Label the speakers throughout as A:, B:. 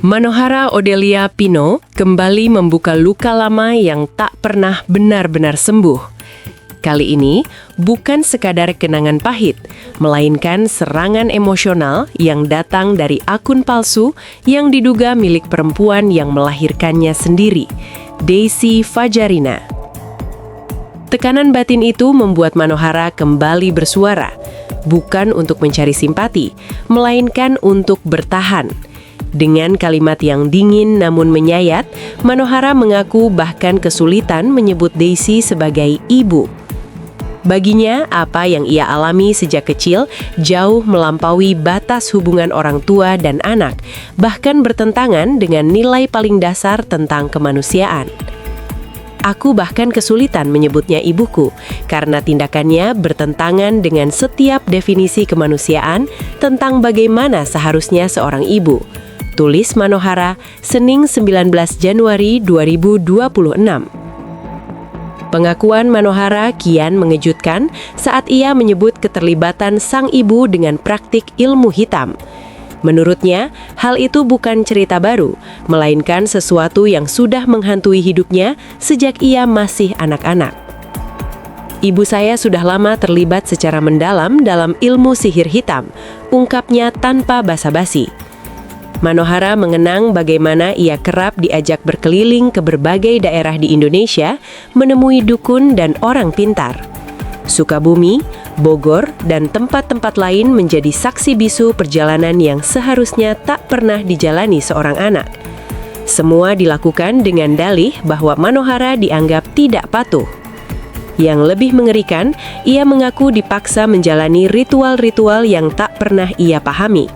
A: Manohara Odelia Pinot kembali membuka luka lama yang tak pernah benar-benar sembuh. Kali ini bukan sekadar kenangan pahit, melainkan serangan emosional yang datang dari akun palsu yang diduga milik perempuan yang melahirkannya sendiri, Daisy Fajarina. Tekanan batin itu membuat Manohara kembali bersuara, bukan untuk mencari simpati, melainkan untuk bertahan. Dengan kalimat yang dingin namun menyayat, Manohara mengaku bahkan kesulitan menyebut Daisy sebagai ibu. Baginya, apa yang ia alami sejak kecil jauh melampaui batas hubungan orang tua dan anak, bahkan bertentangan dengan nilai paling dasar tentang kemanusiaan. Aku bahkan kesulitan menyebutnya ibuku, karena tindakannya bertentangan dengan setiap definisi kemanusiaan tentang bagaimana seharusnya seorang ibu. Tulis Manohara, Senin 19 Januari 2026. Pengakuan Manohara kian mengejutkan saat ia menyebut keterlibatan sang ibu dengan praktik ilmu hitam. Menurutnya, hal itu bukan cerita baru, melainkan sesuatu yang sudah menghantui hidupnya sejak ia masih anak-anak. Ibu saya sudah lama terlibat secara mendalam dalam ilmu sihir hitam, ungkapnya tanpa basa-basi. Manohara mengenang bagaimana ia kerap diajak berkeliling ke berbagai daerah di Indonesia menemui dukun dan orang pintar. Sukabumi, Bogor, dan tempat-tempat lain menjadi saksi bisu perjalanan yang seharusnya tak pernah dijalani seorang anak. Semua dilakukan dengan dalih bahwa Manohara dianggap tidak patuh. Yang lebih mengerikan, ia mengaku dipaksa menjalani ritual-ritual yang tak pernah ia pahami.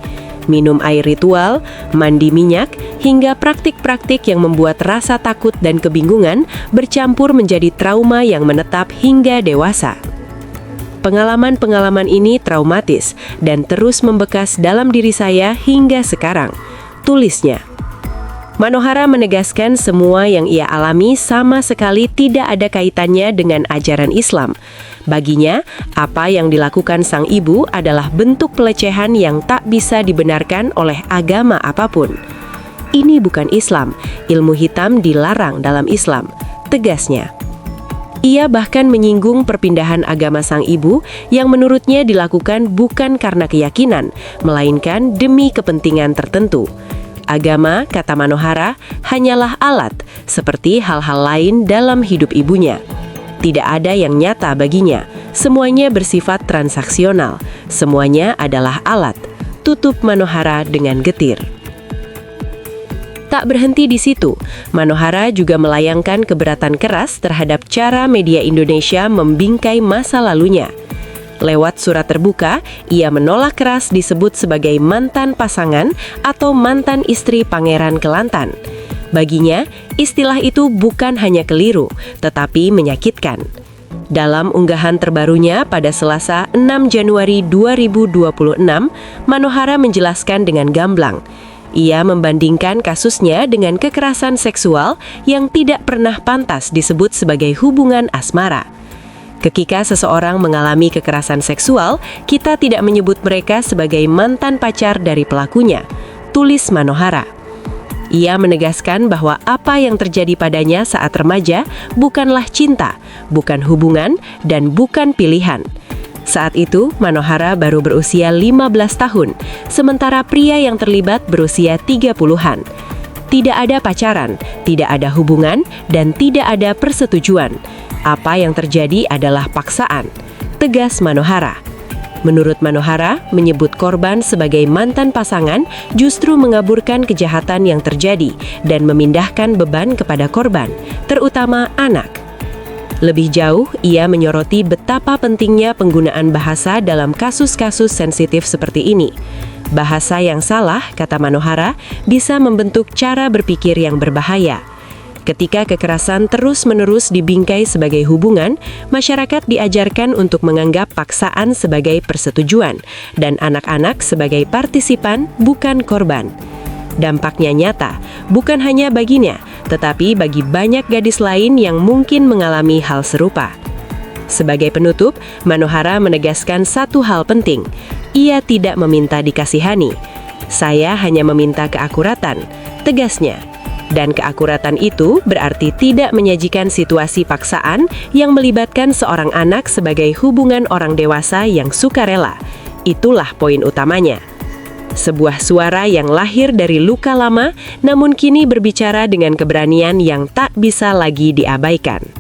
A: Minum air ritual, mandi minyak, hingga praktik-praktik yang membuat rasa takut dan kebingungan bercampur menjadi trauma yang menetap hingga dewasa. Pengalaman-pengalaman ini traumatis dan terus membekas dalam diri saya hingga sekarang, tulisnya. Manohara menegaskan semua yang ia alami sama sekali tidak ada kaitannya dengan ajaran Islam. Baginya, apa yang dilakukan sang ibu adalah bentuk pelecehan yang tak bisa dibenarkan oleh agama apapun. Ini bukan Islam, ilmu hitam dilarang dalam Islam, tegasnya. Ia bahkan menyinggung perpindahan agama sang ibu yang menurutnya dilakukan bukan karena keyakinan, melainkan demi kepentingan tertentu. Agama, kata Manohara, hanyalah alat, seperti hal-hal lain dalam hidup ibunya. Tidak ada yang nyata baginya, semuanya bersifat transaksional, semuanya adalah alat, tutup Manohara dengan getir. Tak berhenti di situ, Manohara juga melayangkan keberatan keras terhadap cara media Indonesia membingkai masa lalunya. Lewat surat terbuka, ia menolak keras disebut sebagai mantan pasangan atau mantan istri Pangeran Kelantan. Baginya, istilah itu bukan hanya keliru, tetapi menyakitkan. Dalam unggahan terbarunya pada Selasa 6 Januari 2026, Manohara menjelaskan dengan gamblang. Ia membandingkan kasusnya dengan kekerasan seksual yang tidak pernah pantas disebut sebagai hubungan asmara. Ketika seseorang mengalami kekerasan seksual, kita tidak menyebut mereka sebagai mantan pacar dari pelakunya, tulis Manohara. Ia menegaskan bahwa apa yang terjadi padanya saat remaja bukanlah cinta, bukan hubungan, dan bukan pilihan. Saat itu, Manohara baru berusia 15 tahun, sementara pria yang terlibat berusia 30-an. Tidak ada pacaran, tidak ada hubungan, dan tidak ada persetujuan. Apa yang terjadi adalah paksaan, tegas Manohara. Menurut Manohara, menyebut korban sebagai mantan pasangan justru mengaburkan kejahatan yang terjadi dan memindahkan beban kepada korban, terutama anak. Lebih jauh, ia menyoroti betapa pentingnya penggunaan bahasa dalam kasus-kasus sensitif seperti ini. Bahasa yang salah, kata Manohara, bisa membentuk cara berpikir yang berbahaya. Ketika kekerasan terus-menerus dibingkai sebagai hubungan, masyarakat diajarkan untuk menganggap paksaan sebagai persetujuan dan anak-anak sebagai partisipan, bukan korban. Dampaknya nyata, bukan hanya baginya, tetapi bagi banyak gadis lain yang mungkin mengalami hal serupa. Sebagai penutup, Manohara menegaskan satu hal penting. Ia tidak meminta dikasihani. Saya hanya meminta keakuratan, tegasnya. Dan keakuratan itu berarti tidak menyajikan situasi paksaan yang melibatkan seorang anak sebagai hubungan orang dewasa yang sukarela. Itulah poin utamanya. Sebuah suara yang lahir dari luka lama, namun kini berbicara dengan keberanian yang tak bisa lagi diabaikan.